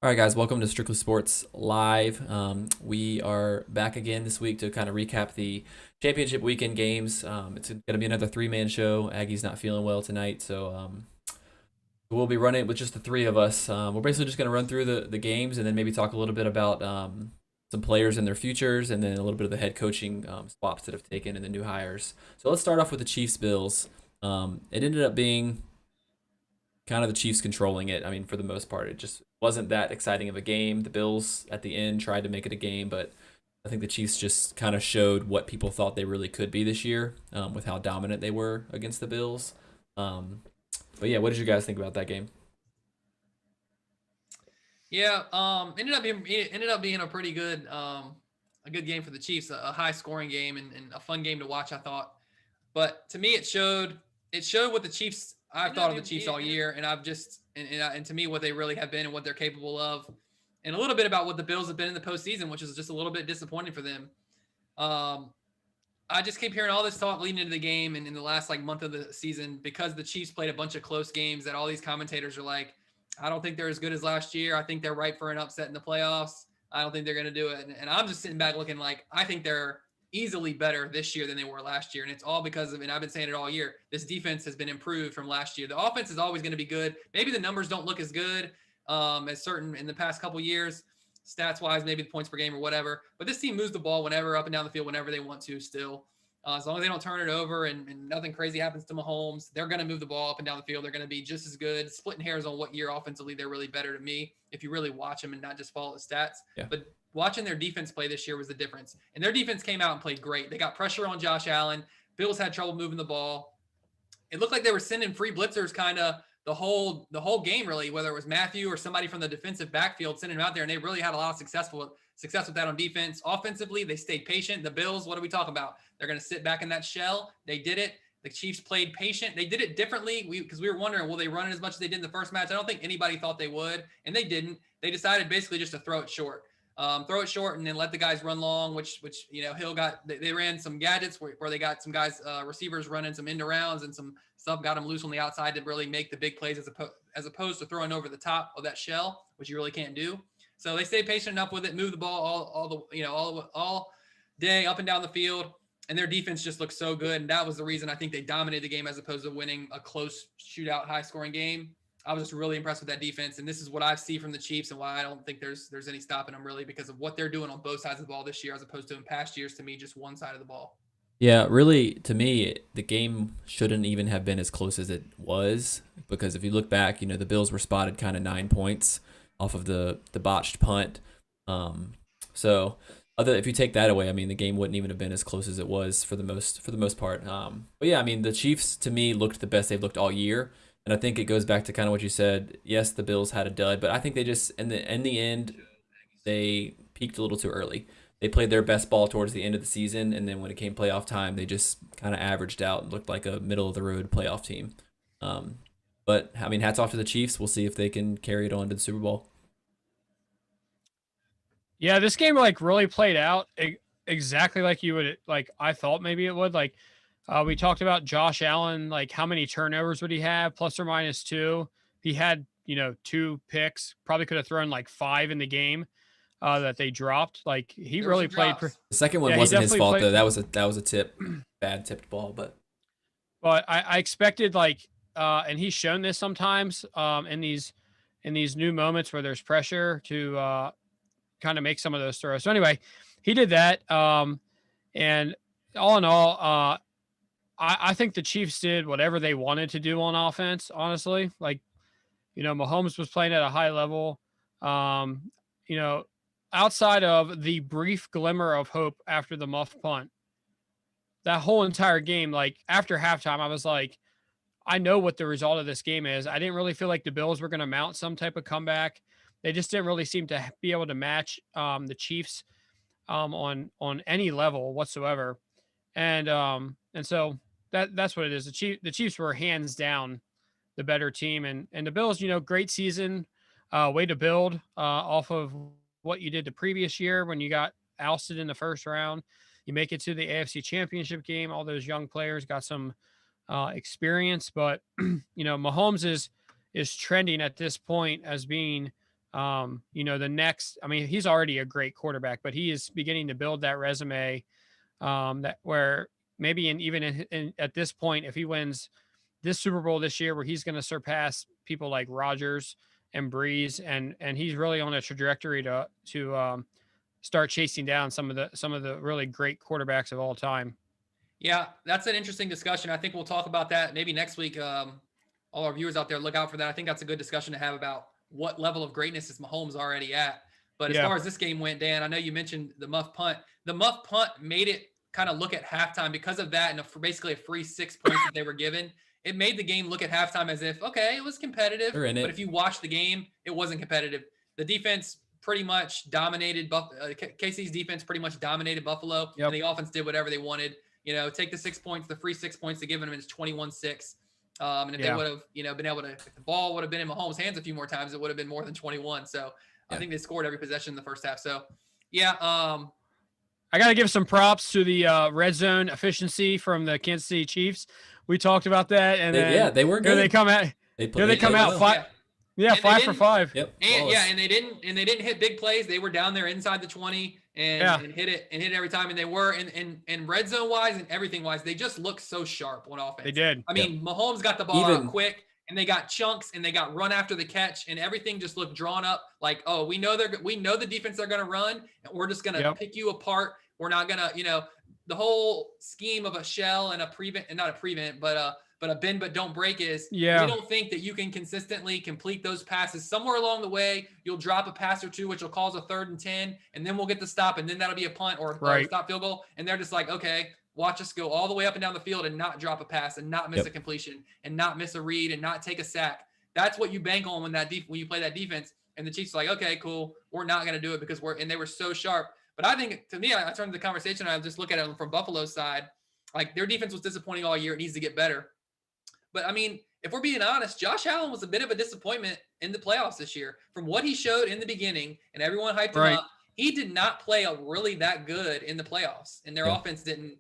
All right, guys, welcome to Strictly Sports Live. We are back again this week to kind of recap the championship weekend games. It's going to be another three-man show. Aggie's not feeling well tonight, so we'll be running it with just the three of us. We're basically just going to run through the games and then maybe talk a little bit about some players and their futures, and then a little bit of the head coaching swaps that have taken and the new hires. So let's start off with the Chiefs-Bills. It ended up being kind of the Chiefs controlling it. I mean, for the most part, it just wasn't that exciting of a game. The Bills at the end tried to make it a game, but I think the Chiefs just kind of showed what people thought they really could be this year with how dominant they were against the Bills. Um, but yeah, what did you guys think about that game? Yeah, ended up being a pretty good a good game for the Chiefs, a high scoring game and a fun game to watch, I thought. But to me, it showed what the Chiefs I've thought of the Chiefs all year, and I've just and to me what they really have been and what they're capable of, and a little bit about what the Bills have been in the postseason, which is just a little bit disappointing for them. Um, I just keep hearing all this talk leading into the game and in the last like month of the season because the Chiefs played a bunch of close games that all these commentators are like, I don't think they're as good as last year. I think they're ripe for an upset in the playoffs. I don't think they're going to do it. And I'm just sitting back looking like I think they're easily better this year than they were last year. And it's all because of, and I've been saying it all year, this defense has been improved from last year. The offense is always going to be good. Maybe the numbers don't look as good as certain in the past couple years, stats wise, maybe the points per game or whatever. But this team moves the ball whenever, up and down the field, whenever they want to still. As long as they don't turn it over and nothing crazy happens to Mahomes, they're going to move the ball up and down the field. They're going to be just as good. Splitting hairs on what year offensively they're really better to me if you really watch them and not just follow the stats. Yeah. But watching their defense play this year was the difference. And their defense came out and played great. They got pressure on Josh Allen. Bills had trouble moving the ball. It looked like they were sending free blitzers kind of the whole game really, whether it was Matthew or somebody from the defensive backfield sending them out there, and they really had a lot of success with that on defense. Offensively, they stayed patient. The Bills, what do we talk about? They're going to sit back in that shell. They did it. The Chiefs played patient. They did it differently because we were wondering, will they run it as much as they did in the first match? I don't think anybody thought they would, and they didn't. They decided basically just to throw it short. Throw it short and then let the guys run long, which Hill got. They ran some gadgets where they got some guys, receivers running some end arounds and some stuff, got them loose on the outside to really make the big plays as opposed to throwing over the top of that shell, which you really can't do. So they stayed patient enough with it, move the ball all day up and down the field, and their defense just looked so good. And that was the reason I think they dominated the game as opposed to winning a close shootout, high scoring game. I was just really impressed with that defense, and this is what I see from the Chiefs and why I don't think there's any stopping them really because of what they're doing on both sides of the ball this year as opposed to in past years. To me, just one side of the ball. Yeah, really, to me, the game shouldn't even have been as close as it was because if you look back, the Bills were spotted kind of 9 points off of the botched punt. Um, so if you take that away, I mean, the game wouldn't even have been as close as it was for the most part. But yeah, I mean, the Chiefs to me looked the best they've looked all year, and I think it goes back to kind of what you said. Yes, the Bills had a dud, but I think they just in the end they peaked a little too early. They played their best ball towards the end of the season, and then when it came playoff time, they just kind of averaged out and looked like a middle of the road playoff team. Um, but I mean, hats off to the Chiefs. We'll see if they can carry it on to the Super Bowl. Yeah, this game like really played out exactly like you would like I thought maybe it would. Like we talked about Josh Allen, like how many turnovers would he have, plus or minus two. He had, two picks, probably could have thrown like five in the game that they dropped. Like he There were really some played. drops. The second one Yeah, he wasn't his definitely fault played. though. That was a bad tipped ball. But But I expected like, and he's shown this sometimes in these new moments where there's pressure to kind of make some of those throws. So anyway, he did that. And all in all, I think the Chiefs did whatever they wanted to do on offense. Honestly, like Mahomes was playing at a high level. Um, you know, outside of the brief glimmer of hope after the muff punt, that whole entire game, like after halftime, I was like, I know what the result of this game is. I didn't really feel like the Bills were going to mount some type of comeback. They just didn't really seem to be able to match the Chiefs on any level whatsoever. And so that's what it is. The Chiefs were hands down the better team, and the Bills, great season, way to build off of what you did the previous year when you got ousted in the first round. You make it to the AFC Championship game. All those young players got some experience, but Mahomes is trending at this point as being The next, I mean, he's already a great quarterback, but he is beginning to build that resume, that where maybe even at this point, if he wins this Super Bowl this year, where he's going to surpass people like Rodgers and Breeze, and he's really on a trajectory to start chasing down some of the really great quarterbacks of all time. Yeah, that's an interesting discussion. I think we'll talk about that maybe next week. All our viewers out there, look out for that. I think that's a good discussion to have about what level of greatness is Mahomes already at. But as Yeah. far as this game went, Dan, I know you mentioned the muff punt. The muff punt made it kind of look at halftime because of that, and for basically a free 6 points that they were given. It made the game look at halftime as if, okay, it was competitive. They're in it. But if you watch the game, it wasn't competitive. The defense pretty much dominated. KC's defense pretty much dominated Buffalo, Yep. and the offense did whatever they wanted. Take the 6 points, the free 6 points to give them is 21-6. And if they would have, been able to, if the ball would have been in Mahomes' hands a few more times, it would have been more than 21. So I think they scored every possession in the first half. So yeah. I got to give some props to the red zone efficiency from the Kansas City Chiefs. We talked about that, and they were good. Here they come out. They come out well. five. Yeah, 5 for 5. Yep. And they didn't hit big plays. They were down there inside the 20 and hit it every time. And they were and red zone wise and everything wise, they just looked so sharp on offense. They did. I mean, Mahomes got the ball out quick, and they got chunks, and they got run after the catch, and everything just looked drawn up. Like, oh, we know the defense they're going to run, and we're just going to pick you apart. We're not going to, the whole scheme of a shell and a prevent, and not a prevent, but a bend but don't break is we don't think that you can consistently complete those passes. Somewhere along the way, you'll drop a pass or two, which will cause a 3rd and 10, and then we'll get the stop, and then that'll be a punt or a stop field goal. And they're just like, okay, watch us go all the way up and down the field and not drop a pass and not miss a completion and not miss a read and not take a sack. That's what you bank on when you play that defense. And the Chiefs are like, okay, cool, we're not going to do it because they were so sharp. But I think, to me, I turned the conversation, I just look at it from Buffalo's side. Like, their defense was disappointing all year. It needs to get better. But, I mean, if we're being honest, Josh Allen was a bit of a disappointment in the playoffs this year. From what he showed in the beginning, and everyone hyped him up, he did not play really that good in the playoffs, and their offense didn't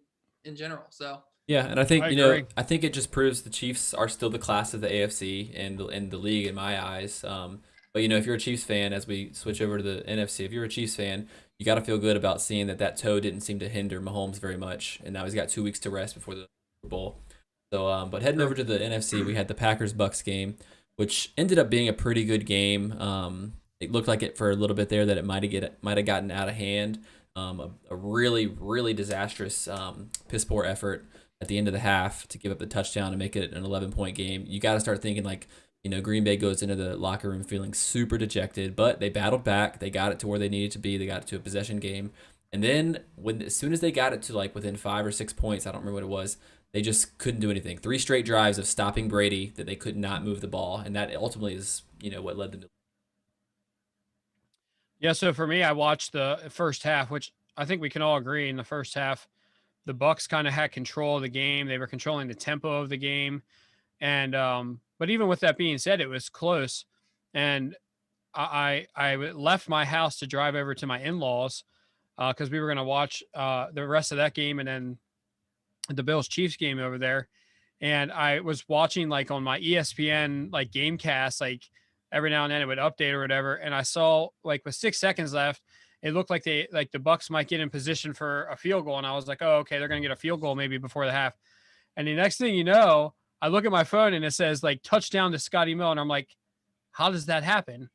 in general. So yeah, and I think I think it just proves the Chiefs are still the class of the AFC and the league in my eyes. But if you're a Chiefs fan, as we switch over to the NFC, if you're a Chiefs fan, you got to feel good about seeing that toe didn't seem to hinder Mahomes very much, and now he's got 2 weeks to rest before the Super Bowl. So, but heading over to the NFC, we had the Packers-Bucks game, which ended up being a pretty good game. It looked like it for a little bit there that it might have gotten out of hand. A really, really disastrous piss poor effort at the end of the half to give up the touchdown and make it an 11-point game. You got to start thinking Green Bay goes into the locker room feeling super dejected, but they battled back. They got it to where they needed to be. They got it to a possession game. And then as soon as they got it to within 5 or 6 points, I don't remember what it was, they just couldn't do anything. 3 straight drives of stopping Brady that they could not move the ball, and that ultimately is what led them to. Yeah, so for me, I watched the first half, which I think we can all agree in the first half, the Bucks kind of had control of the game. They were controlling the tempo of the game, and but even with that being said, it was close, and I left my house to drive over to my in-laws because we were going to watch the rest of that game and then the Bills Chiefs game over there. And I was watching on my ESPN Gamecast, every now and then it would update or whatever. And I saw with 6 seconds left, it looked like the Bucks might get in position for a field goal. And I was like, oh, okay, they're going to get a field goal maybe before the half. And the next thing you know, I look at my phone and it says touchdown to Scotty Miller. And I'm like, how does that happen?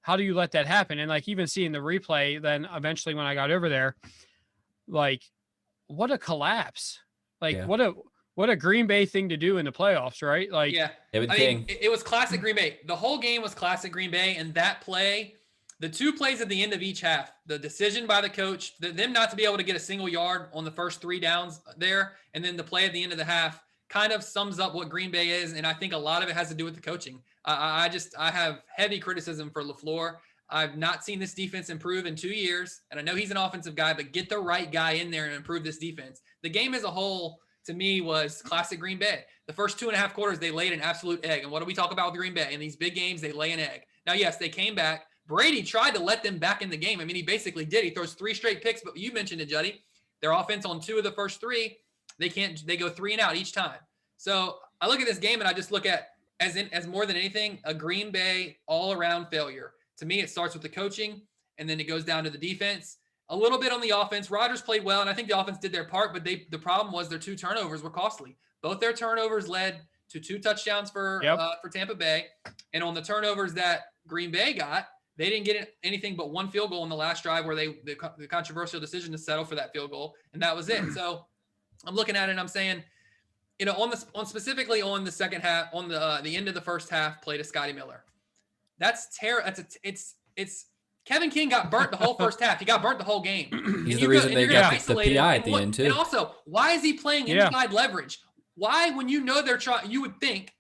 How do you let that happen? And even seeing the replay, then eventually when I got over there, what a collapse. What a Green Bay thing to do in the playoffs, right? It was classic Green Bay. The whole game was classic Green Bay, and that play, the 2 plays at the end of each half, the decision by the coach, them not to be able to get a single yard on the first 3 downs there, and then the play at the end of the half kind of sums up what Green Bay is, and I think a lot of it has to do with the coaching. I have heavy criticism for LaFleur. I've not seen this defense improve in 2 years, and I know he's an offensive guy, but get the right guy in there and improve this defense. The game as a whole, to me, was classic Green Bay. The first 2.5 quarters, they laid an absolute egg. And what do we talk about with Green Bay? In these big games, they lay an egg. Now, yes, they came back. Brady tried to let them back in the game. I mean, he basically did. He throws 3 straight picks, but you mentioned it, Juddy. Their offense on 2 of the first 3, they go 3 and out each time. So I look at this game and I just look at, as more than anything, a Green Bay all-around failure. To me, it starts with the coaching, and then it goes down to the defense. A little bit on the offense. Rodgers played well, and I think the offense did their part, but the problem was their 2 turnovers were costly. Both their turnovers led to 2 touchdowns for Tampa Bay, and on the turnovers that Green Bay got, they didn't get anything but 1 field goal in the last drive where the controversial decision to settle for that field goal, and that was it. So I'm looking at it and I'm saying, specifically on the second half, on the end of the first half, play to Scotty Miller. That's terrible. It's Kevin King got burnt the whole first half. He got burnt the whole game. He's the reason they got the PI at the end too. And also, why is he playing inside leverage? Why, when you know they're trying, you would think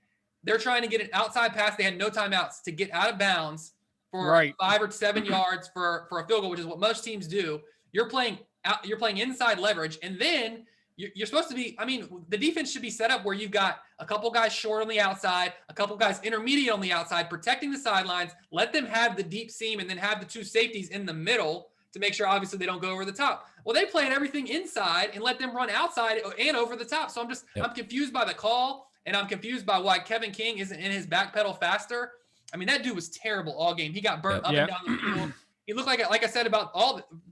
they're trying to get an outside pass. They had no timeouts to get out of bounds for 5 or 7 yards for a field goal, which is what most teams do. You're playing inside leverage, and then you're supposed to be, the defense should be set up where you've got a couple guys short on the outside, a couple guys intermediate on the outside, protecting the sidelines, let them have the deep seam, and then have the 2 safeties in the middle to make sure, obviously, they don't go over the top. Well, they played everything inside and let them run outside and over the top. So I'm confused by the call, and I'm confused by why Kevin King isn't in his back pedal faster. That dude was terrible all game. He got burnt up and down the field. He looked like I said, about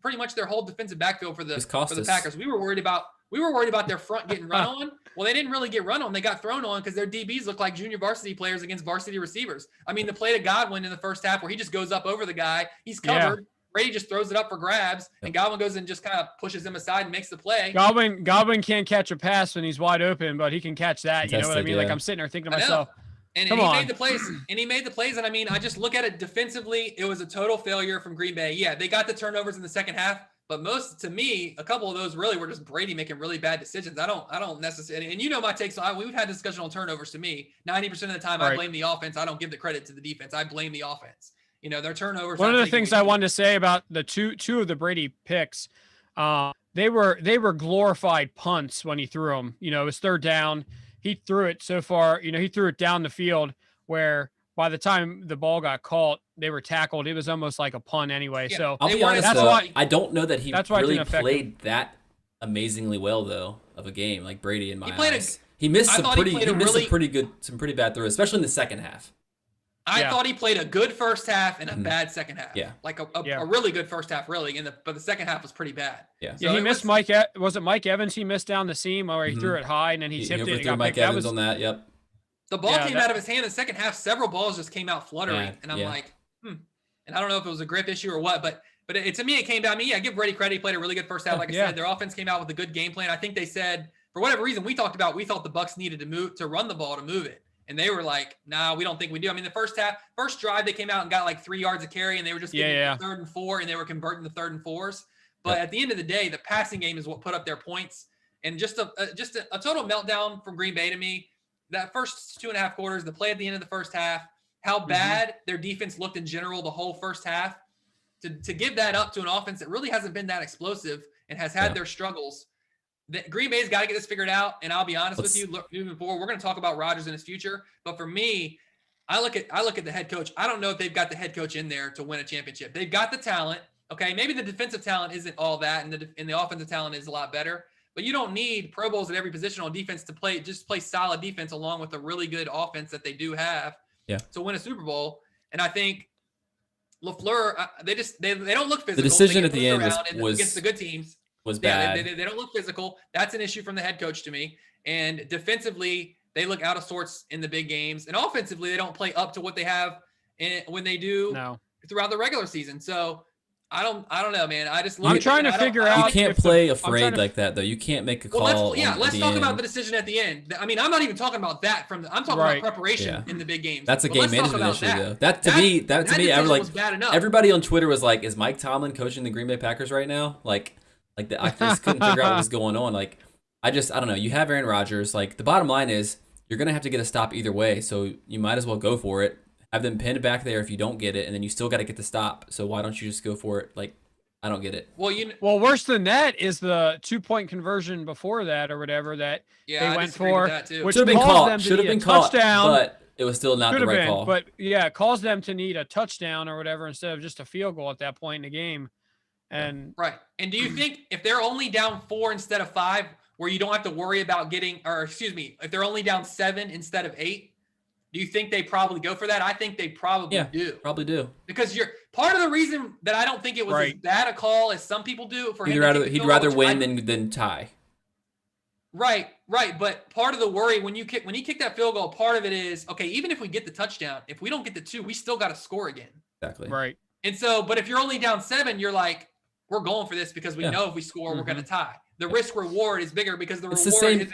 pretty much their whole defensive backfield for the Packers. We were worried about their front getting run on. Well, they didn't really get run on. They got thrown on because their DBs look like junior varsity players against varsity receivers. The play to Godwin in the first half where he just goes up over the guy. He's covered. Yeah. Brady just throws it up for grabs, and Godwin goes and just kind of pushes him aside and makes the play. Godwin can't catch a pass when he's wide open, but he can catch that. You know what I mean? Yeah. Like, I'm sitting there thinking to myself, And he made the plays. And he made the plays. And I just look at it defensively. It was a total failure from Green Bay. Yeah, they got the turnovers in the second half. But to me, a couple of those really were just Brady making really bad decisions. I don't necessarily, and my takes. We've had discussion on turnovers. To me, 90% of the time, I blame the offense. I don't give the credit to the defense. I blame the offense. Their turnovers. One of the things I wanted to say about the two of the Brady picks, they were glorified punts when he threw them. It was third down. He threw it so far. He threw it down the field where by the time the ball got caught, they were tackled. It was almost like a punt anyway. Yeah. So I'll be honest, I don't know that he really played that amazingly well though of a game like Brady in my eyes. He missed some pretty bad throws, especially in the second half. I thought he played a good first half and a bad second half. Yeah. Like a really good first half, really. But the second half was pretty bad. Yeah. So he missed Mike. Was it Mike Evans? He missed down the seam where he threw it high and then he tipped it. He overthrew Mike Evans on that. Yep. The ball came out of his hand in the second half. Several balls just came out fluttering. And I'm like, And I don't know if it was a grip issue or what, but to me, it came down to me. I give Brady credit. He played a really good first half. Like I said, their offense came out with a good game plan. I think they said, for whatever reason, we thought the Bucs needed to run the ball to move it. And they were like, nah, we don't think we do. The first drive, they came out and got like 3 yards of carry, and they were just getting 3rd and 4, and they were converting the 3rd and 4s. But at the end of the day, the passing game is what put up their points. And just a total meltdown from Green Bay to me. That first 2.5 quarters, the play at the end of the first half, how bad their defense looked in general the whole first half, to give that up to an offense that really hasn't been that explosive and has had their struggles. Green Bay's got to get this figured out, and I'll be honest with you, moving forward, we're going to talk about Rodgers and his future. But for me, I look at the head coach. I don't know if they've got the head coach in there to win a championship. They've got the talent. Okay, maybe the defensive talent isn't all that, and the offensive talent is a lot better. But you don't need Pro Bowls at every position on defense to play solid defense along with a really good offense that they do have to win a Super Bowl. And I think LaFleur, they don't look physical. The decision at the end was against the good teams. Was bad. They don't look physical. That's an issue from the head coach to me. And defensively, they look out of sorts in the big games. And offensively, they don't play up to what they have when they do throughout the regular season. So I don't know, man. I'm trying to figure out. You can't play afraid like that, though. You can't make a call. Let's talk about the decision at the end. I'm not even talking about that. I'm talking about preparation in the big games. That's a game management issue, though. That to me, I was like, everybody on Twitter was like, "Is Mike Tomlin coaching the Green Bay Packers right now?" I just couldn't figure out what was going on. I don't know. You have Aaron Rodgers. The bottom line is you're going to have to get a stop either way. So you might as well go for it. Have them pinned back there if you don't get it. And then you still got to get the stop. So why don't you just go for it? I don't get it. Well, worse than that is the 2-point conversion before that or whatever that they went for. Which should have been caught. Should have been caught. But it was still not the right call. But it caused them to need a touchdown or whatever instead of just a field goal at that point in the game. And And do you think if they're only down 4 instead of 5, where you don't have to worry about if they're only down 7 instead of 8, Do you think they probably go for that? I think they probably do. Probably do. Because you're part of the reason that I don't think it was as bad a call as some people do for him. He'd rather win than tie. Right. But part of the worry when he kicked that field goal, part of it is, okay, even if we get the touchdown, if we don't get the 2, we still got to score again. Exactly. Right. And so, but if you're only down 7, you're like, we're going for this because we know if we score, we're going to tie. The risk reward is bigger because the reward isn't.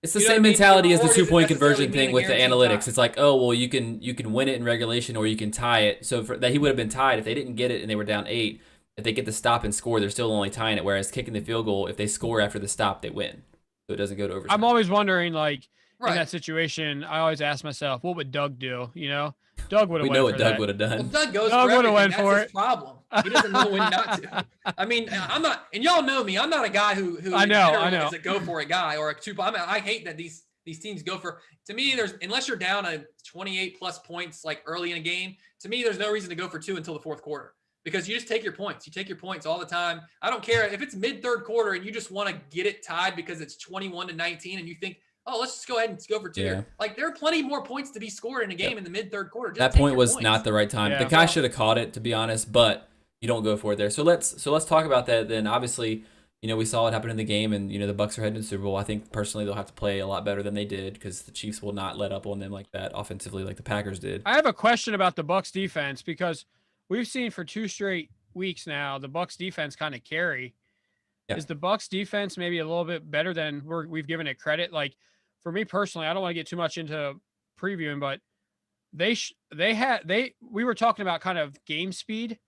It's the same mentality as the 2-point conversion necessarily thing with the analytics. tie. It's like, oh, well, you can win it in regulation or you can tie it. So that he would have been tied if they didn't get it and they were down 8. If they get the stop and score, they're still only tying it. Whereas kicking the field goal, if they score after the stop, they win. So it doesn't go to overtime. I'm always wondering, like, in that situation, I always ask myself, what would Doug do? You know, Doug would have. We know what Doug would have done. Well, Doug goes for everything. That's his problem. He doesn't know when not to. I mean, I'm not, and y'all know me. I'm not a guy who I know is a go for it guy or a 2. I hate that these teams go for. To me, unless you're down a 28 plus points like early in a game. To me, there's no reason to go for 2 until the 4th quarter. Because you just take your points. You take your points all the time. I don't care if it's mid-3rd quarter and you just want to get it tied because it's 21-19 and you think, oh, let's just go ahead and go for 2. Yeah. Like, there are plenty more points to be scored in a game in the mid-3rd quarter. Just that point was not the right time. Yeah. The guy should have caught it, to be honest, but you don't go for it there. So let's talk about that then. Obviously, we saw it happen in the game, and the Bucs are heading to the Super Bowl. I think personally they'll have to play a lot better than they did because the Chiefs will not let up on them like that offensively, like the Packers did. I have a question about the Bucs defense because we've seen for 2 straight weeks now the Bucs defense kind of carry. Yeah. Is the Bucs defense maybe a little bit better than we've given it credit? Like, for me personally, I don't want to get too much into previewing, but we were talking about kind of game speed.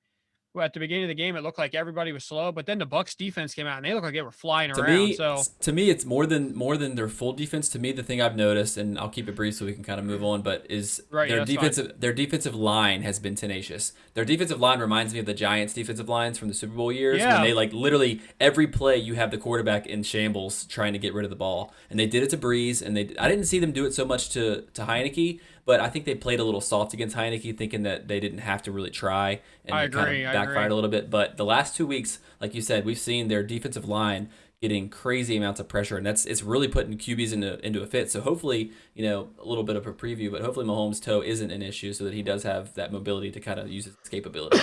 Well, at the beginning of the game, it looked like everybody was slow, but then the Bucs defense came out and they looked like they were flying around. To me, it's more than their full defense. To me, the thing I've noticed, and I'll keep it brief so we can kind of move on, but is their defensive line has been tenacious. Their defensive line reminds me of the Giants' defensive lines from the Super Bowl years when they literally every play you have the quarterback in shambles trying to get rid of the ball, and they did it to Breeze, and I didn't see them do it so much to Heineke. But I think they played a little soft against Heineke, thinking that they didn't have to really try, and it kind of backfired a little bit. But the last 2 weeks, like you said, we've seen their defensive line getting crazy amounts of pressure, and it's really putting QBs into a fit. So hopefully, a little bit of a preview, but hopefully Mahomes' toe isn't an issue, so that he does have that mobility to kind of use his escapability.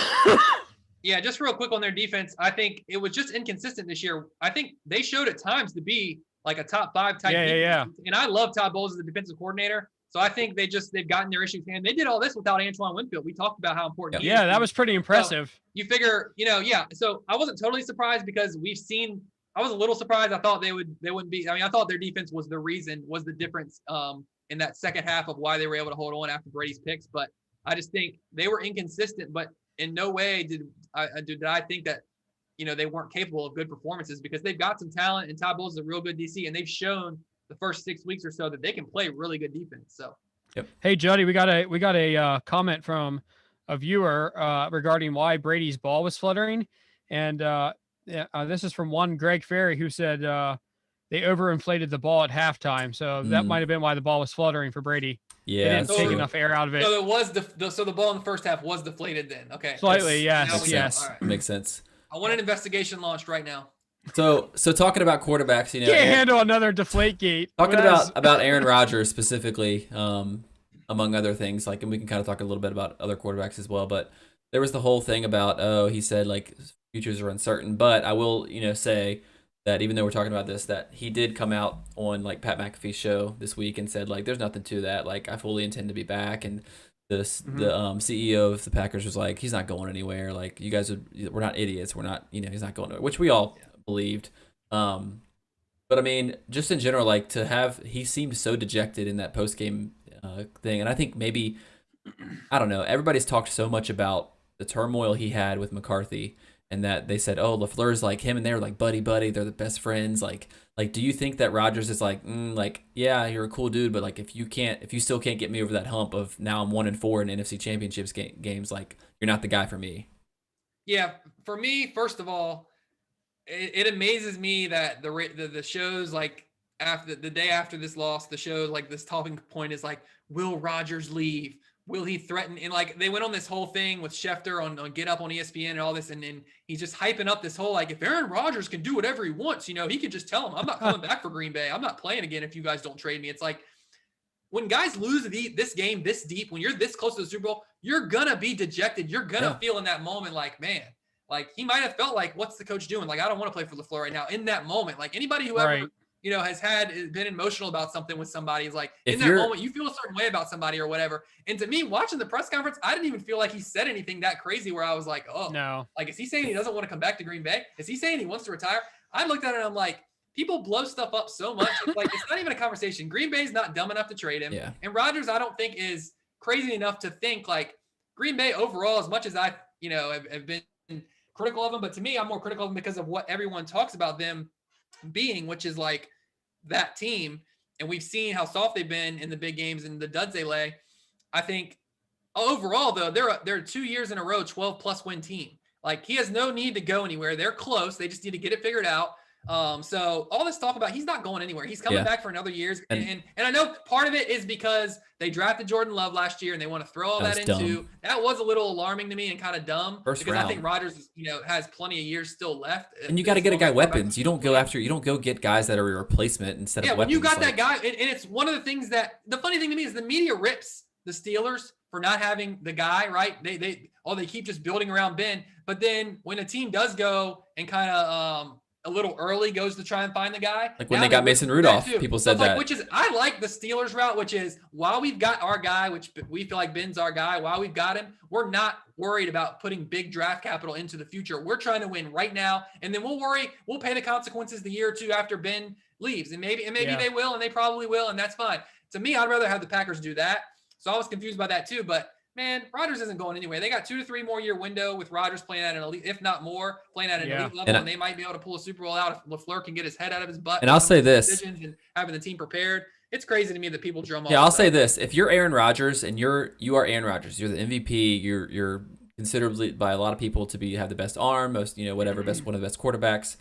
Yeah, just real quick on their defense, I think it was just inconsistent this year. I think they showed at times to be like a top 5 type defense. Yeah. And I love Todd Bowles as the defensive coordinator. So I think they've gotten their issues handled. They did all this without Antoine Winfield. We talked about how important he is. Yeah, that was pretty impressive. So you figure, so I wasn't totally surprised because I was a little surprised. I thought they wouldn't be. I mean, I thought their defense was the difference in that second half of why they were able to hold on after Brady's picks. But I just think they were inconsistent, but in no way did I think that, they weren't capable of good performances because they've got some talent and Todd Bowles is a real good DC and they've shown the first 6 weeks or so that they can play really good defense. So, Hey Jody, we got a comment from a viewer regarding why Brady's ball was fluttering, and this is from one Greg Ferry who said they overinflated the ball at halftime, so that might have been why the ball was fluttering for Brady. Yeah, they didn't take enough air out of it. So it was the ball in the first half was deflated then. Okay, slightly, yes. All right. Makes sense. I want an investigation launched right now. So talking about quarterbacks, can't handle another deflate gate. Talking about Aaron Rodgers specifically, among other things, and we can kind of talk a little bit about other quarterbacks as well. But there was the whole thing about he said futures are uncertain. But I will say that even though we're talking about this, that he did come out on Pat McAfee's show this week and said there's nothing to that. I fully intend to be back, and the CEO of the Packers was like, he's not going anywhere. You guys we're not idiots. We're not he's not going nowhere, which we all believed. But I mean, just in general, he seemed so dejected in that post game thing, and I think maybe I don't know. Everybody's talked so much about the turmoil he had with McCarthy, and that they said, oh, LaFleur's like him, and they're like buddy, they're the best friends. Do you think that Rodgers is yeah, you're a cool dude, but if you still can't get me over that hump of now I'm 1-4 in NFC Championships games, you're not the guy for me. Yeah, for me, first of all, it amazes me that the shows after the day after this loss, the show this talking point is will Rodgers leave? Will he threaten? And they went on this whole thing with Schefter on Get Up on ESPN and all this, and then he's just hyping up this whole if Aaron Rodgers can do whatever he wants, he could just tell him I'm not coming back for Green Bay. I'm not playing again if you guys don't trade me. It's when guys lose this game this deep, when you're this close to the Super Bowl, you're going to be dejected. You're going to feel in that moment like, man, like he might have felt like, what's the coach doing? Like, I don't want to play for LaFleur right now in that moment. Like anybody who ever, has been emotional about something with somebody is like, in that moment, you feel a certain way about somebody or whatever. And to me, watching the press conference, I didn't even feel like he said anything that crazy where I was like, oh, no. Like, is he saying he doesn't want to come back to Green Bay? Is he saying he wants to retire? I looked at it and I'm like, people blow stuff up so much. It's like, it's not even a conversation. Green Bay's not dumb enough to trade him. Yeah. And Rodgers, I don't think is crazy enough to think like Green Bay overall, as much as I, have been critical of them, but to me, I'm more critical of them because of what everyone talks about them being, which is like that team. And we've seen how soft they've been in the big games and the duds they lay. I think overall though, they're 2 years in a row, 12+ win team. Like he has no need to go anywhere. They're close. They just need to get it figured out. So all this talk about he's not going anywhere. He's coming back for another year. And I know part of it is because they drafted Jordan Love last year and they want to throw all that into dumb. That was a little alarming to me and kind of dumb because round. I think Rodgers, has plenty of years still left. And you got to get a guy weapons. You don't go get guys that are a replacement instead of weapons. When you got that guy, and it's one of the things that the funny thing to me is the media rips the Steelers for not having the guy, right? They keep just building around Ben. But then when a team does go and kind of a little early goes to try and find the guy. Like when they got Mason Rudolph, people said that. Which is, I like the Steelers route, which is while we've got our guy, which we feel like Ben's our guy, while we've got him, we're not worried about putting big draft capital into the future. We're trying to win right now. And then we'll pay the consequences the year or two after Ben leaves. And maybe they will, and they probably will. And that's fine. To me, I'd rather have the Packers do that. So I was confused by that too, but man, Rodgers isn't going anywhere. They got 2 to 3 more year window with Rodgers playing at an elite, if not more, playing at an elite level, and they might be able to pull a Super Bowl out if LaFleur can get his head out of his butt. And I'll say this: and having the team prepared, it's crazy to me that people drum. Yeah, I'll say this: if you're Aaron Rodgers and you are Aaron Rodgers, you're the MVP. You're considered by a lot of people to have the best arm, most whatever, best one of the best quarterbacks.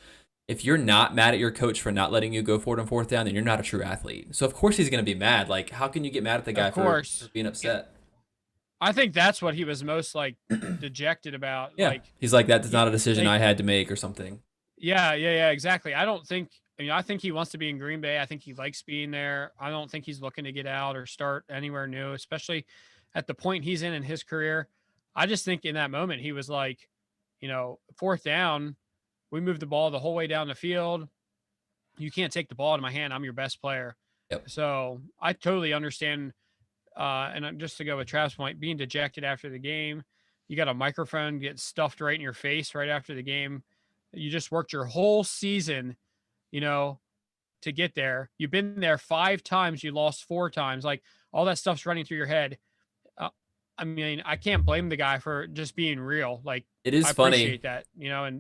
If you're not mad at your coach for not letting you go forward on fourth down, then you're not a true athlete. So of course he's going to be mad. Like, how can you get mad at the guy for being upset? I think that's what he was most dejected about. Yeah, like, he's like, that's not a decision I had to make or something. Yeah, exactly. I think he wants to be in Green Bay. I think he likes being there. I don't think he's looking to get out or start anywhere new, especially at the point he's in his career. I just think in that moment he was like, fourth down, we moved the ball the whole way down the field. You can't take the ball out of my hand. I'm your best player. Yep. So I totally understand. And just to go with Travis' point, being dejected after the game, you got a microphone get stuffed right in your face right after the game. You just worked your whole season, to get there. You've been there 5 times. You lost 4 times. Like all that stuff's running through your head. I can't blame the guy for just being real. Like it is funny. I appreciate that,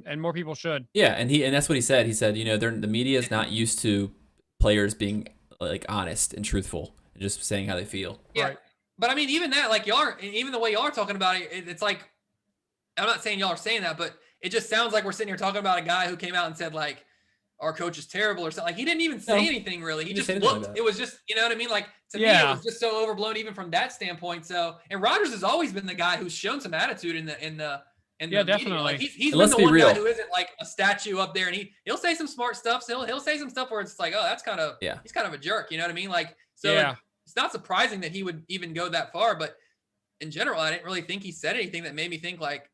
and more people should. Yeah. And that's what he said. He said, the media is not used to players being like honest and truthful. Just saying how they feel. Yeah. Right. But I mean, even that, like y'all are, even the way y'all are talking about it, it's like, I'm not saying y'all are saying that, but it just sounds like we're sitting here talking about a guy who came out and said like, our coach is terrible or something. Like he didn't even say anything really. He just looked, it was just, you know what I mean? Like to me, it was just so overblown even from that standpoint. So, and Rodgers has always been the guy who's shown some attitude in the definitely. Like he's been the one guy who isn't like a statue up there, and he'll say some smart stuff. So he'll say some stuff where it's like, oh, that's kind of he's kind of a jerk. You know what I mean? Like so, it's not surprising that he would even go that far. But in general, I didn't really think he said anything that made me think like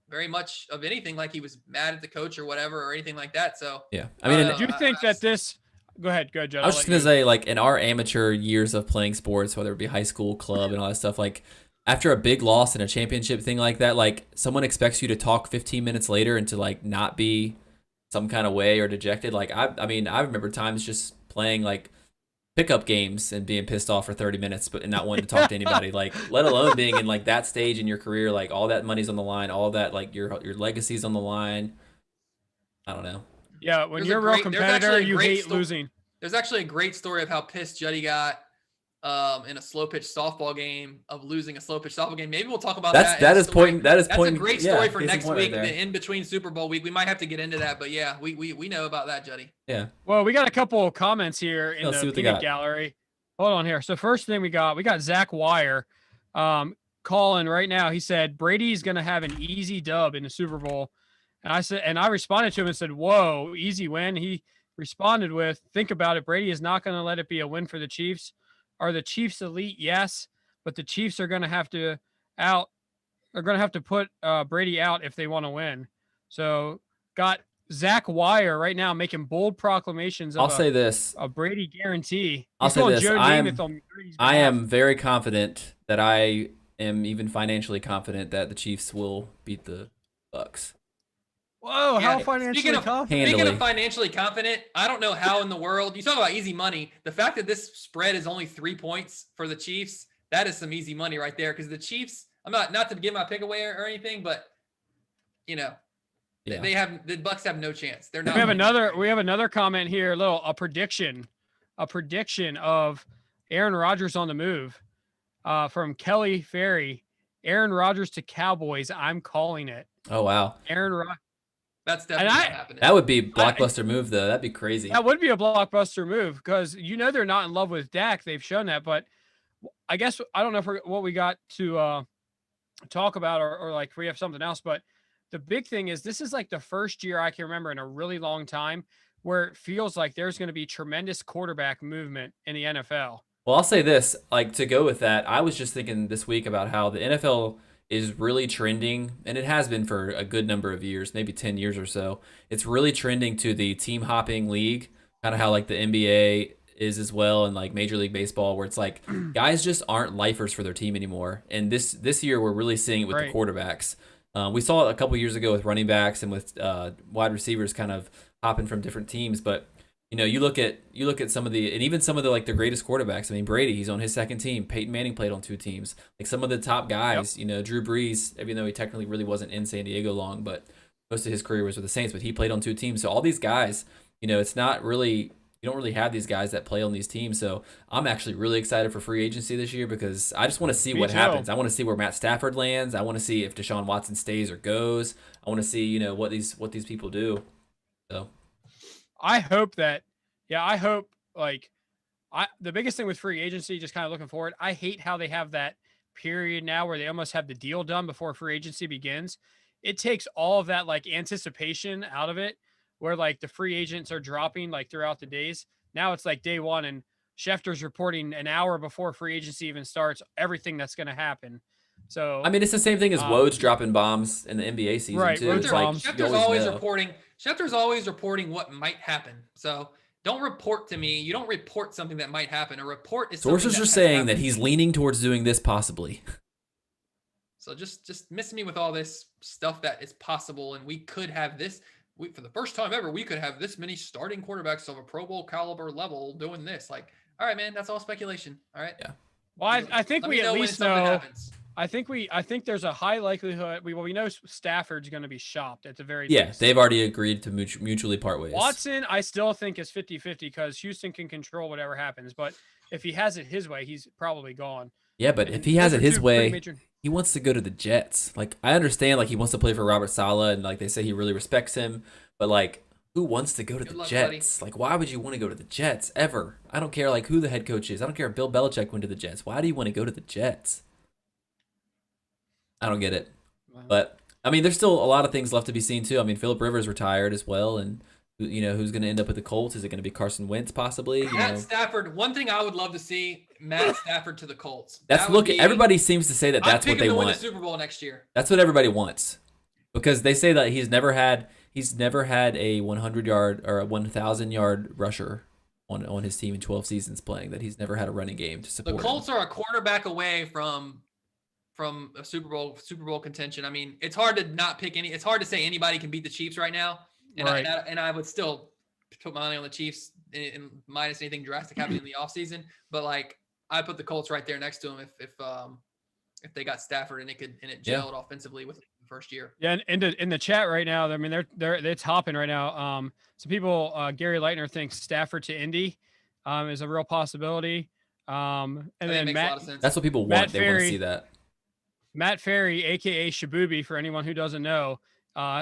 very much of anything like he was mad at the coach or whatever or anything like that. So yeah, I mean, do you think that this? Go ahead, Joe. I was just gonna say, like in our amateur years of playing sports, whether it be high school, club, and all that stuff, like. After a big loss in a championship thing like that, like someone expects you to talk 15 minutes later and to like not be some kind of way or dejected. Like I mean, I remember times just playing like pickup games and being pissed off for 30 minutes, but not wanting to talk to anybody. Like, let alone being in like that stage in your career, like all that money's on the line, all that like your legacy's on the line. I don't know. Yeah, when you're a real competitor, you hate losing. There's actually a great story of how pissed Juddy got. In a slow pitch softball game of losing a slow pitch softball game. Maybe we'll talk about that. That's a great story for next week, the in between Super Bowl week. We might have to get into that, but yeah, we know about that, Juddy. Yeah. Well, we got a couple of comments here in the peanut gallery. Hold on here. So first thing we got Zach Wire calling right now. He said Brady's going to have an easy dub in the Super Bowl. And I responded to him and said, whoa, easy win. He responded with, think about it. Brady is not going to let it be a win for the Chiefs. Are the Chiefs elite? Yes, but the Chiefs are going to have to put Brady out if they want to win. So got Zach Wire right now making bold proclamations I'll of say this. a Brady guarantee. I'll He's say calling this. Joe Namath on Brady's I behalf. am very confident that I am even financially confident that the Chiefs will beat the Bucks. Whoa, Yeah, how financially confident? Speaking Handily. of financially confident, I don't know how in the world you talk about easy money. The fact that this spread is only 3 points for the Chiefs, that is some easy money right there. Because the Chiefs, I'm not to give my pick away or anything, but you know, Yeah. the Bucks have no chance. They're not. We have winning. another comment here, a prediction of Aaron Rodgers on the move from Kelly Ferry. Aaron Rodgers to Cowboys. I'm calling it. Oh wow. Aaron Rodgers. That's definitely not happening. That would be a blockbuster move though. That'd be crazy. That would be a blockbuster move because they're not in love with Dak. They've shown that, but I guess I don't know what we got to talk about or like we have something else. But the big thing is this is like the first year I can remember in a really long time where it feels like there's going to be tremendous quarterback movement in the NFL. Well, I'll say this, like to go with that, I was just thinking this week about how the NFL is really trending, and it has been for a good number of years, maybe 10 years or so. It's really trending to the team hopping league, kind of how like the NBA is as well, and like Major League Baseball, where it's like guys just aren't lifers for their team anymore. And this year, we're really seeing it with the quarterbacks. We saw it a couple years ago with running backs and with wide receivers kind of hopping from different teams, but you look at some of the, and even some of the like the greatest quarterbacks. I mean, Brady, he's on his second team. Peyton Manning played on 2 teams. Like some of the top guys, Drew Brees, even though he technically really wasn't in San Diego long, but most of his career was with the Saints, but he played on 2 teams. So all these guys, it's not really, you don't really have these guys that play on these teams. So I'm actually really excited for free agency this year because I just want to see what happens. I want to see where Matt Stafford lands. I want to see if Deshaun Watson stays or goes. I want to see, what these people do. So I hope the biggest thing with free agency, just kind of looking forward, I hate how they have that period now where they almost have the deal done before free agency begins. It takes all of that like anticipation out of it where like the free agents are dropping like throughout the days. Now it's like day one and Schefter's reporting an hour before free agency even starts, everything that's going to happen. So, I mean, it's the same thing as Woj dropping bombs in the NBA season right, too. It's like Schefter's always reporting what might happen. So don't report to me. You don't report something that might happen. A report is sources are saying that he's leaning towards doing this possibly. So just miss me with all this stuff that is possible, and we could have this. For the first time ever, we could have this many starting quarterbacks of a Pro Bowl caliber level doing this. Like, all right, man, that's all speculation. All right. Yeah. Well, I think we at least know. Happens. I think there's a high likelihood. We know Stafford's going to be shopped at the very least. They've already agreed to mutually part ways. Watson, I still think is 50-50 because Houston can control whatever happens. But if he has it his way, he's probably gone. Yeah, but if he has it his way, he wants to go to the Jets. Like, I understand, like, he wants to play for Robert Saleh, and, like, they say he really respects him. But, like, who wants to go to the Jets? Buddy. Like, why would you want to go to the Jets, ever? I don't care, like, who the head coach is. I don't care if Bill Belichick went to the Jets. Why do you want to go to the Jets? I don't get it. But, I mean, there's still a lot of things left to be seen, too. I mean, Phillip Rivers retired as well, and who's going to end up with the Colts? Is it going to be Carson Wentz possibly? Matt Stafford. One thing I would love to see, Matt Stafford to the Colts. Everybody seems to see that's what they want. Win the Super Bowl next year. That's what everybody wants, because they say that he's never had a 100-yard or a 1,000-yard rusher on his team in 12 seasons playing. That he's never had a running game to support. The Colts are a quarterback away from a Super Bowl contention. I mean, it's hard to not pick any. It's hard to say anybody can beat the Chiefs right now. And, right. I would still put my money on the Chiefs in minus anything drastic happening in the offseason. But like, I put the Colts right there next to them if they got Stafford and it gelled offensively with the first year. Yeah, and in the chat right now, I mean it's hopping right now. So people, Gary Leitner thinks Stafford to Indy is a real possibility. And then Matt, that's what people want. They want to see that. Matt Ferry, aka Shabubi, for anyone who doesn't know,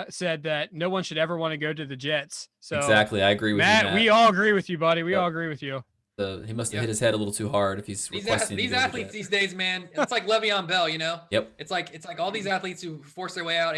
said that no one should ever want to go to the Jets. So exactly, I agree with Matt, you, Matt. We all agree with you, buddy. We all agree with you. He must have hit his head a little too hard if he's requesting these athletes these days, man. It's like Le'Veon Bell, Yep. It's like all these athletes who force their way out.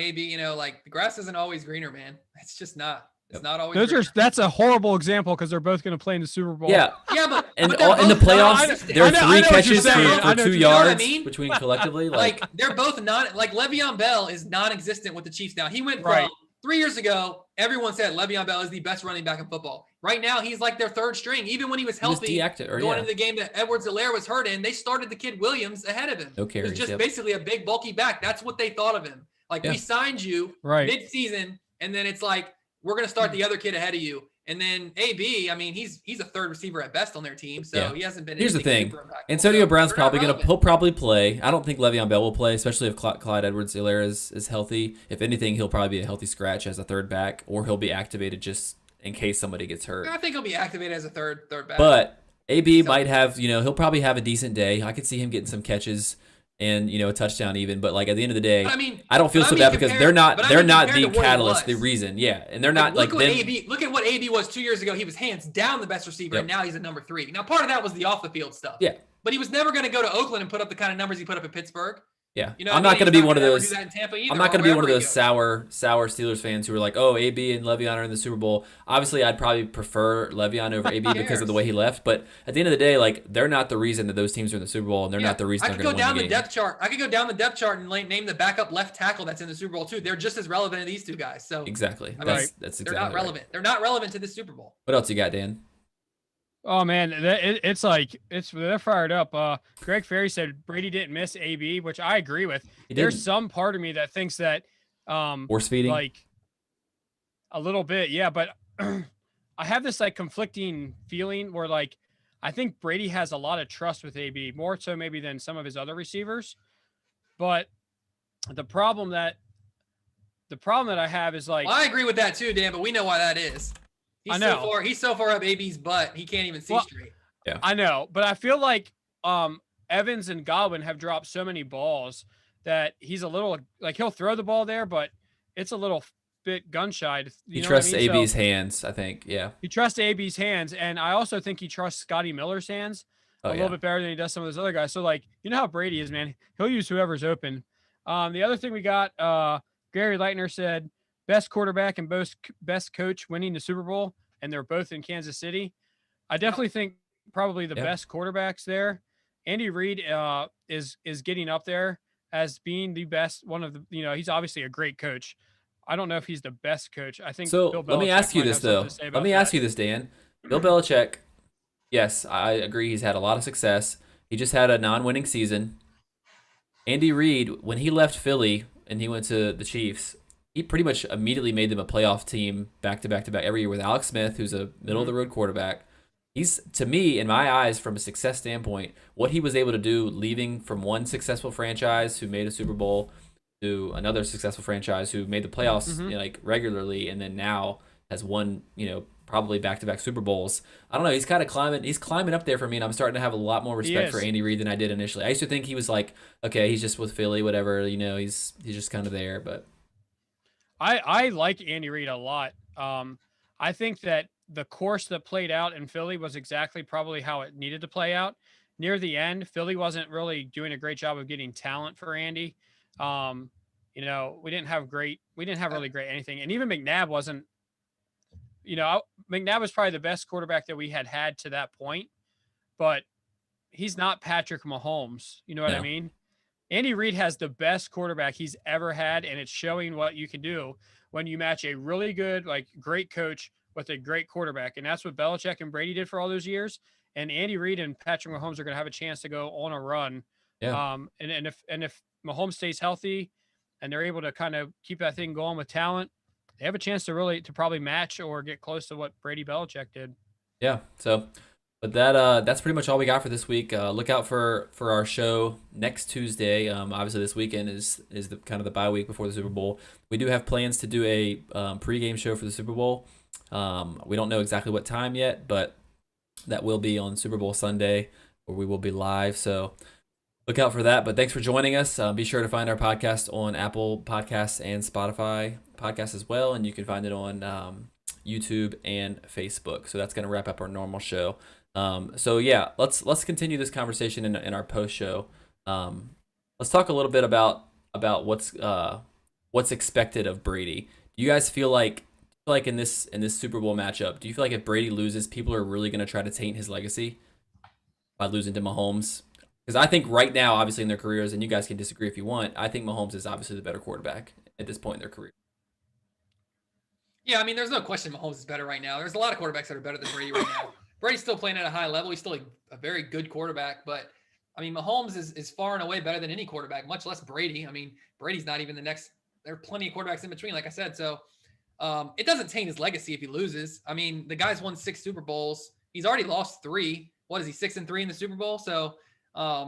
Like the grass isn't always greener, man. It's just not. It's not always. That's a horrible example because they're both going to play in the Super Bowl. Yeah, yeah, but and they're in the both playoffs, non-existent. there are I know 3 what you're catches saying. for 2 You know what I yards mean? between collectively. Like they're both like Le'Veon Bell is non-existent with the Chiefs now. He went from 3 years ago, everyone said Le'Veon Bell is the best running back in football. Right now, he's like their third string. Even when he was healthy, going into the game that Edwards-Helaire was hurt in, they started the kid Williams ahead of him. No carries, He was just basically a big, bulky back. That's what they thought of him. Like, we signed you mid-season, and then it's like, we're going to start the other kid ahead of you. And then AB, I mean, he's a third receiver at best on their team, so he hasn't been. Here's the thing: Antonio Brown's he'll probably play. I don't think Le'Veon Bell will play, especially if Clyde Edwards-Helaire is healthy. If anything, he'll probably be a healthy scratch as a third back, or he'll be activated just in case somebody gets hurt. I think he'll be activated as a third back. But AB might have, he'll probably have a decent day. I could see him getting some catches and a touchdown even. But like at the end of the day, I don't feel so bad because they're not the catalyst, the reason. Yeah, and they're not look at what AB was 2 years ago. He was hands down the best receiver, and now he's a number 3. Now part of that was the off the field stuff. Yeah, but he was never going to go to Oakland and put up the kind of numbers he put up at Pittsburgh. Yeah, I'm not going to be one of those. I'm not going to be one of those sour Steelers fans who are like, "Oh, AB and Le'Veon are in the Super Bowl." Obviously, I'd probably prefer Le'Veon over AB because of the way he left. But at the end of the day, like they're not the reason that those teams are in the Super Bowl, and they're not the reason they're going to win the game. I could go down the depth chart and name the backup left tackle that's in the Super Bowl too. They're just as relevant as these two guys. So exactly, that's exactly. They're not relevant. They're not relevant to the Super Bowl. What else you got, Dan? Oh man, they're fired up. Greg Ferry said Brady didn't miss AB, which I agree with. There's some part of me that thinks that force feeding, like a little bit, yeah. But I have this like conflicting feeling where like I think Brady has a lot of trust with AB, more so maybe than some of his other receivers. But the problem that I have is like I agree with that too, Dan. But we know why that is. He's so far up AB's butt, he can't even see straight. Yeah, I know, but I feel like Evans and Godwin have dropped so many balls that he's a little like he'll throw the ball there, but it's a little bit gun shy. He trusts AB's hands, I think. Yeah, he trusts AB's hands, and I also think he trusts Scotty Miller's hands a little bit better than he does some of those other guys. So like how Brady is, man. He'll use whoever's open. The other thing we got, Gary Leitner said, best quarterback and best coach winning the Super Bowl, and they're both in Kansas City. I definitely think probably the best quarterbacks there. Andy Reid is getting up there as being the best. One of the, he's obviously a great coach. I don't know if he's the best coach. I think so. Bill Belichick let me ask you this though. Let me ask you this, Dan. Bill Belichick. Yes, I agree. He's had a lot of success. He just had a non-winning season. Andy Reid, when he left Philly and he went to the Chiefs, he pretty much immediately made them a playoff team back to back to back every year with Alex Smith, who's a middle of the road quarterback. He's, to me, in my eyes, from a success standpoint, what he was able to do leaving from one successful franchise who made a Super Bowl to another successful franchise who made the playoffs like regularly, and then now has won, probably back-to-back Super Bowls. I don't know. He's kind of climbing up there for me, and I'm starting to have a lot more respect for Andy Reid than I did initially. I used to think he was like, okay, he's just with Philly, whatever, he's just kind of there, but. I like Andy Reid a lot. I think that the course that played out in Philly was exactly probably how it needed to play out. Near the end, Philly wasn't really doing a great job of getting talent for Andy. We didn't have really great anything. And even McNabb wasn't, McNabb was probably the best quarterback that we had to that point, but he's not Patrick Mahomes. You know what I mean? Andy Reid has the best quarterback he's ever had, and it's showing what you can do when you match a really good, great coach with a great quarterback. And that's what Belichick and Brady did for all those years. And Andy Reid and Patrick Mahomes are going to have a chance to go on a run. Yeah. And if Mahomes stays healthy and they're able to kind of keep that thing going with talent, they have a chance to probably match or get close to what Brady Belichick did. Yeah. So. But that's pretty much all we got for this week. Look out for our show next Tuesday. Obviously, this weekend is the kind of the bye week before the Super Bowl. We do have plans to do a pregame show for the Super Bowl. We don't know exactly what time yet, but that will be on Super Bowl Sunday, where we will be live. So look out for that. But thanks for joining us. Be sure to find our podcast on Apple Podcasts and Spotify podcasts as well, and you can find it on YouTube and Facebook. So that's going to wrap up our normal show. Let's continue this conversation in our post show. Let's talk a little bit about what's expected of Brady. Do you guys feel like Like in this Super Bowl matchup, do you feel like if Brady loses, people are really going to try to taint his legacy by losing to Mahomes? Because I think right now, obviously in their careers, and you guys can disagree if you want, I think Mahomes is obviously the better quarterback at this point in their career. Yeah, I mean, there's no question Mahomes is better right now. There's a lot of quarterbacks that are better than Brady right now. Brady's still playing at a high level. He's still a very good quarterback, but I mean, Mahomes is far and away better than any quarterback, much less Brady. I mean, Brady's not even the next. There are plenty of quarterbacks in between, like I said. So it doesn't taint his legacy if he loses. I mean, the guy's won 6 Super Bowls. He's already lost 3. What is he, 6-3 in the Super Bowl? So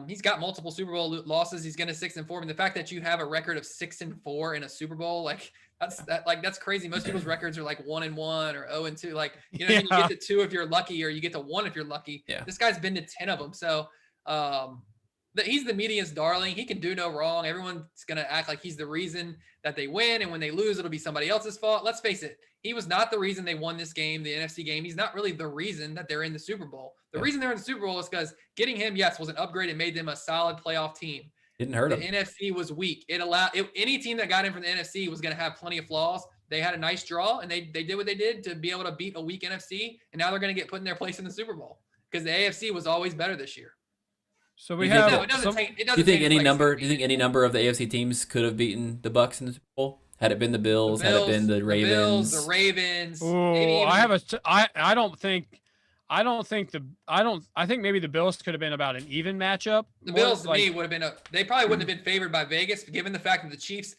he's got multiple Super Bowl losses. He's going to 6-4. And the fact that you have a record of 6-4 in a Super Bowl, like that's crazy. Most people's records are like 1-1 or 0-2. Like, you know, you get to 2 if you're lucky, or you get to 1 if you're lucky. Yeah. This guy's been to 10 of them. So he's the media's darling. He can do no wrong. Everyone's going to act like he's the reason that they win. And when they lose, it'll be somebody else's fault. Let's face it. He was not the reason they won this game, the NFC game. He's not really the reason that they're in the Super Bowl. The reason they're in the Super Bowl is because getting him, yes, was an upgrade and made them a solid playoff team. Didn't hurt the him. NFC was weak. Any team that got in from the NFC was going to have plenty of flaws. They had a nice draw, and they did what they did to be able to beat a weak NFC. And now they're going to get put in their place in the Super Bowl because the AFC was always better this year. So we have. No, it doesn't do you think any number? Do you think any number of the AFC teams could have beaten the Bucs in the Super Bowl? Had it been the Bills, had it been the Ravens? The Ravens. Oh, I think maybe the Bills could have been about an even matchup. The Bills to me would have been they probably wouldn't have been favored by Vegas, given the fact that the Chiefs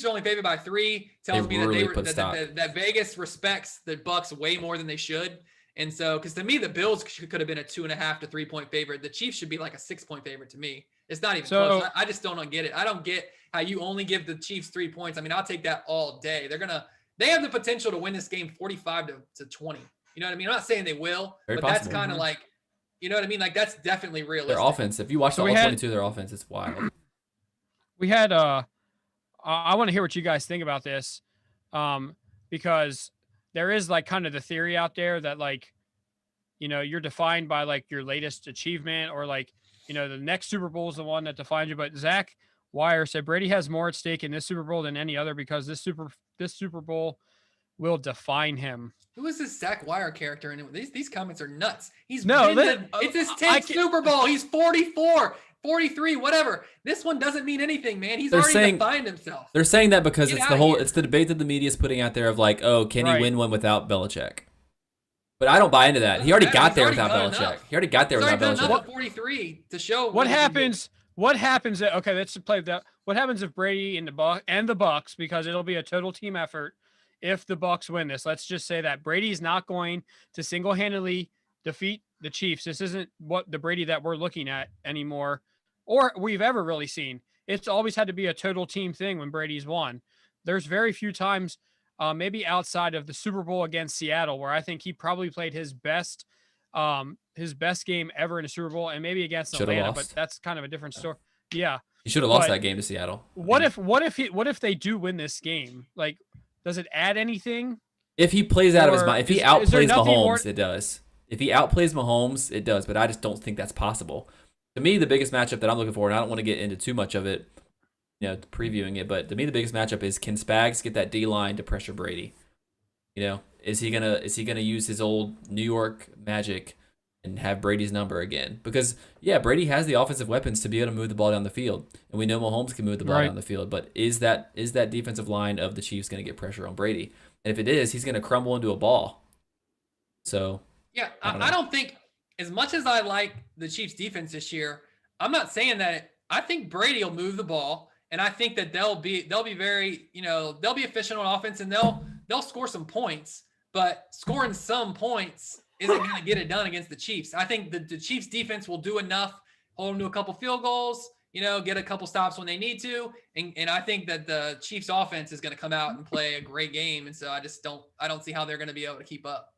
are only favored by 3 tells me that Vegas respects the Bucs way more than they should. And so, because to me, the Bills could have been a 2.5 to 3 point favorite. The Chiefs should be like a 6 point favorite to me. It's not even close. I just don't get it. I don't get how you only give the Chiefs 3 points. I mean, I'll take that all day. They have the potential to win this game 45 to 20. You know what I mean? I'm not saying they will, but that's kind of like, you know what I mean? Like, that's definitely realistic. Their offense, if you watch all 22 of their offense, it's wild. We had, I want to hear what you guys think about this, because there is like kind of the theory out there that like, you know, you're defined by like your latest achievement, or like, you know, the next Super Bowl is the one that defines you. But Zach Wire said Brady has more at stake in this Super Bowl than any other because this Super Bowl will define him. Who is this Zach Wire character? And these comments are nuts. It's his 10th Super Bowl. He's 44, 43, whatever. This one doesn't mean anything, man. He's already defined himself. They're saying that because it's the debate that the media is putting out there of like, oh, can he win one without Belichick? But I don't buy into that. He already got there without Belichick. He already got there without Belichick. 43 to show what happens. What happens? Okay, let's play that. What happens if Brady and the Bucs, because it'll be a total team effort. If the Bucs win this, let's just say that Brady's not going to single-handedly defeat the Chiefs. This isn't what the Brady that we're looking at anymore, or we've ever really seen. It's always had to be a total team thing when Brady's won. There's very few times, maybe outside of the Super Bowl against Seattle, where I think he probably played his best game ever in a Super Bowl, and maybe against Atlanta, but that's kind of a different story. Yeah, he should have lost that game to Seattle. What if they do win this game? Like, does it add anything? If he plays out of his mind, if he outplays Mahomes, it does. If he outplays Mahomes, it does. But I just don't think that's possible. To me, the biggest matchup that I'm looking for, and I don't want to get into too much of it, you know, previewing it, but to me, the biggest matchup is, can Spags get that D line to pressure Brady? You know, is he gonna use his old New York magic and have Brady's number again? Because yeah, Brady has the offensive weapons to be able to move the ball down the field, and we know Mahomes can move the ball down the field. But is that defensive line of the Chiefs going to get pressure on Brady? And if it is, he's going to crumble into a ball. So yeah, I don't think, as much as I like the Chiefs defense this year, I'm not saying that. I think Brady will move the ball, and I think that they'll be very, you know, they'll be efficient on offense, and they'll score some points. But scoring some points isn't going to get it done against the Chiefs. I think the Chiefs defense will do enough, hold them to a couple field goals, you know, get a couple stops when they need to. And I think that the Chiefs offense is going to come out and play a great game. And so I don't see how they're going to be able to keep up.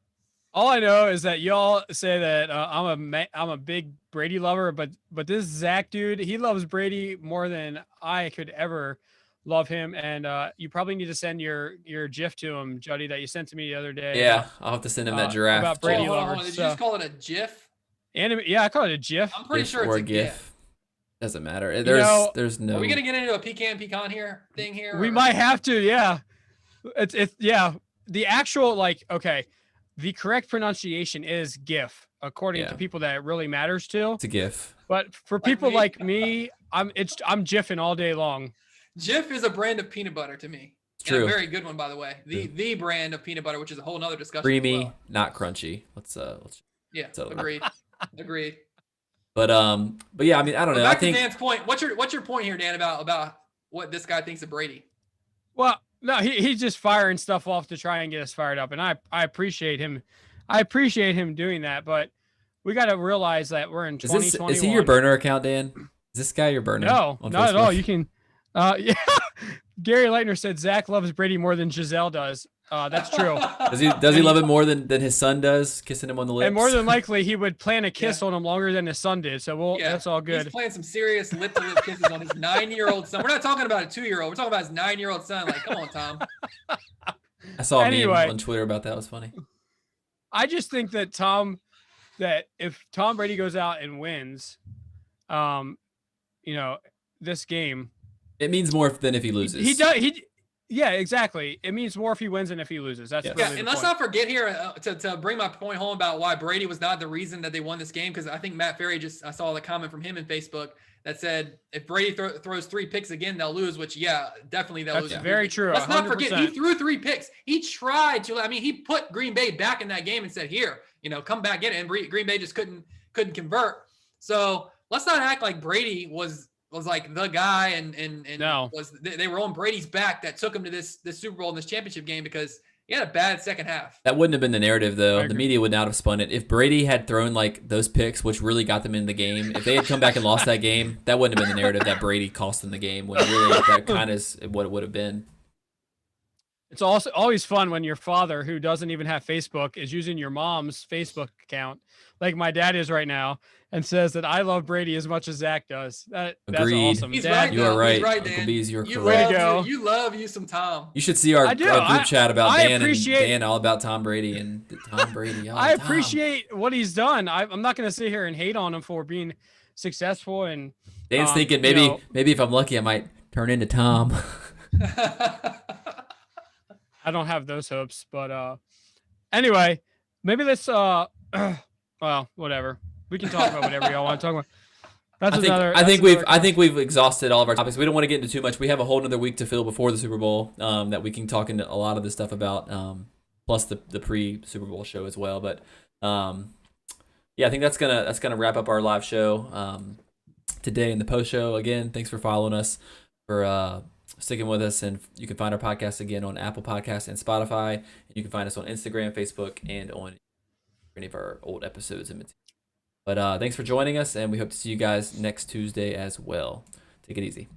All I know is that y'all say that I'm a big Brady lover, but this Zach dude, he loves Brady more than I could ever love him. And you probably need to send your GIF to him, Juddy, that you sent to me the other day. Yeah, I'll have to send him that giraffe. About Brady Did you just call it a GIF? Yeah, I call it a GIF. I'm pretty sure it's a GIF. Doesn't matter. There's no. Are we gonna get into a pecan here thing here? We might have to. Yeah. It's yeah. the actual the correct pronunciation is GIF according Yeah. to people that it really matters to. It's a GIF. But for Like people me. like me, I'm GIFing all day long. Jif is a brand of peanut butter to me. It's And true. a very good one, by the way. The brand of peanut butter, which is a whole nother discussion. Creamy, as well. not crunchy. Let's Yeah, settle that. agreed. Agreed. But yeah, I mean, I don't But know. back I think to Dan's point. What's your point here, Dan, about what this guy thinks of Brady? Well, no, he's just firing stuff off to try and get us fired up, and I appreciate him. I appreciate him doing that, but we got to realize that we're in 2021. is he your burner account, Dan? Is this guy your burner? No, on not at Facebook? all. You can, yeah. Gary Leitner said Zach loves Brady more than Giselle does. That's true. Does he love it more than his son does, kissing him on the lips? And more than likely, he would plan a kiss on him longer than his son did. So that's all good. He's playing some serious lip-to-lip kisses on his 9-year-old son. We're not talking about a 2-year-old. We're talking about his 9-year-old son. Like, come on, Tom. I saw a meme Anyway. on Twitter about that. It was funny. I just think that if Tom Brady goes out and wins, this game, It means more than if he loses. he does. Yeah, exactly. It means more if he wins than if he loses. That's Yeah. really Yeah, the and let's point. not forget here to bring my point home about why Brady was not the reason that they won this game, because I think Matt Ferry I saw the comment from him in Facebook that said if Brady throws 3 picks again, they'll lose. Which definitely they'll lose. That's very true. Let's not 100%. forget he threw 3 picks. He tried to. I mean, he put Green Bay back in that game and said, "Here, come back in it." And Green Bay just couldn't convert. So let's not act like Brady was like the guy and No. they were on Brady's back that took him to this Super Bowl and this championship game, because he had a bad second half. That wouldn't have been the narrative, though. I The agree. media would not have spun it. If Brady had thrown like those picks, which really got them in the game, if they had come back and lost that game, that wouldn't have been the narrative that Brady cost them the game. When really that kind of is what it would have been. It's also always fun when your father, who doesn't even have Facebook, is using your mom's Facebook account, like my dad is right now, and says that I love Brady as much as Zach does. That's Agreed. awesome. He's Dad, right. You are though. right. He's right, Uncle Dan. Bees, you're You correct. Way to love go. you love you some Tom. You should see our I do. group chat about I Dan appreciate- and Dan all about Tom Brady and Tom Brady. Oh, I Tom. appreciate what he's done. I'm not going to sit here and hate on him for being successful. And Dan's thinking you know- maybe if I'm lucky, I might turn into Tom. I don't have those hopes. But anyway, maybe let's well, whatever. We can talk about whatever y'all want to talk about. That's I think we've exhausted all of our topics. We don't want to get into too much. We have a whole another week to fill before the Super Bowl that we can talk into a lot of this stuff about, plus the pre Super Bowl show as well. But yeah, I think that's gonna wrap up our live show today in the post show. Again, thanks for following us, for sticking with us, and you can find our podcast again on Apple Podcasts and Spotify. And you can find us on Instagram, Facebook, and on any of our old episodes and material. But thanks for joining us, and we hope to see you guys next Tuesday as well. Take it easy.